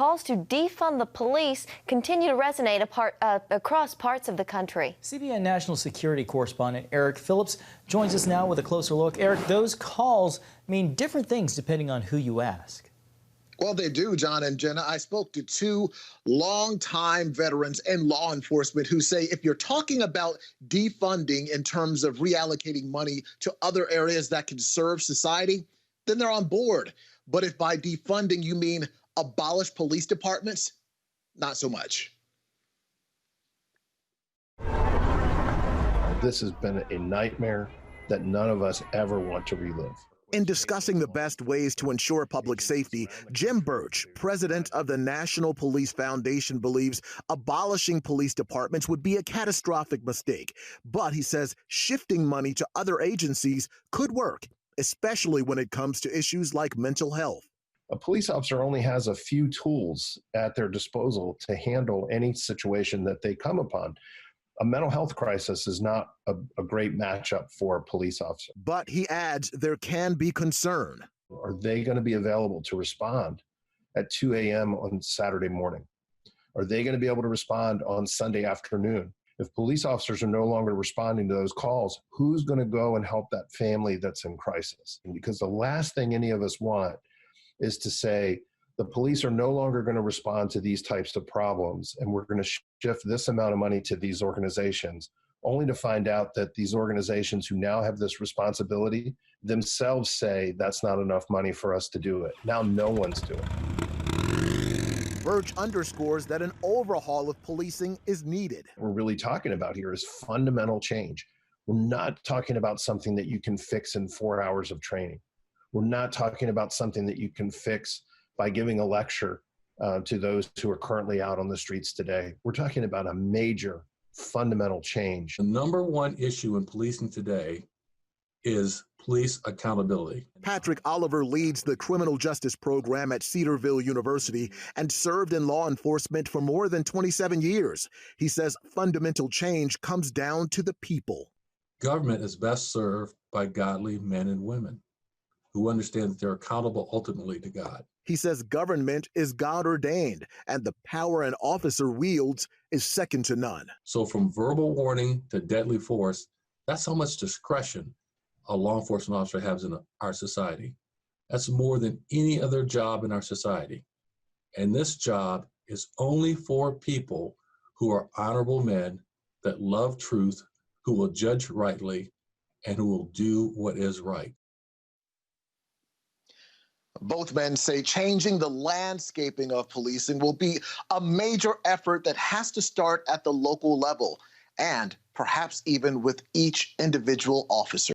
calls to defund the police continue to resonate across parts of the country. CBN national security correspondent Eric Phillips joins us now with a closer look. Eric, those calls mean different things depending on who you ask. Well, they do, John and Jenna. I spoke to two longtime veterans in law enforcement who say if you're talking about defunding in terms of reallocating money to other areas that can serve society, then they're on board. But if by defunding you mean abolish police departments, not so much. This has been a nightmare that none of us ever want to relive. In discussing the best ways to ensure public safety, Jim Birch, president of the National Police Foundation, believes abolishing police departments would be a catastrophic mistake. But he says shifting money to other agencies could work, especially when it comes to issues like mental health. A police officer only has a few tools at their disposal to handle any situation that they come upon. A mental health crisis is not a great matchup for a police officer. But he adds there can be concern. Are they going to be available to respond at 2 a.m. on Saturday morning? Are they going to be able to respond on Sunday afternoon? If police officers are no longer responding to those calls, who's going to go and help that family that's in crisis? Because the last thing any of us want is to say, the police are no longer going to respond to these types of problems, and we're going to shift this amount of money to these organizations, only to find out that these organizations who now have this responsibility themselves say that's not enough money for us to do it. Now no one's doing it. Birch underscores that an overhaul of policing is needed. What we're really talking about here is fundamental change. We're not talking about something that you can fix in 4 hours of training. We're not talking about something that you can fix by giving a lecture to those who are currently out on the streets today. We're talking about a major fundamental change. The number one issue in policing today is police accountability. Patrick Oliver leads the criminal justice program at Cedarville University and served in law enforcement for more than 27 years. He says fundamental change comes down to the people. Government is best served by godly men and women who understand that they're accountable ultimately to God. He says government is God-ordained, and the power an officer wields is second to none. So from verbal warning to deadly force, that's how much discretion a law enforcement officer has in our society. That's more than any other job in our society. And this job is only for people who are honorable men that love truth, who will judge rightly, and who will do what is right. Both men say changing the landscaping of policing will be a major effort that has to start at the local level and perhaps even with each individual officer.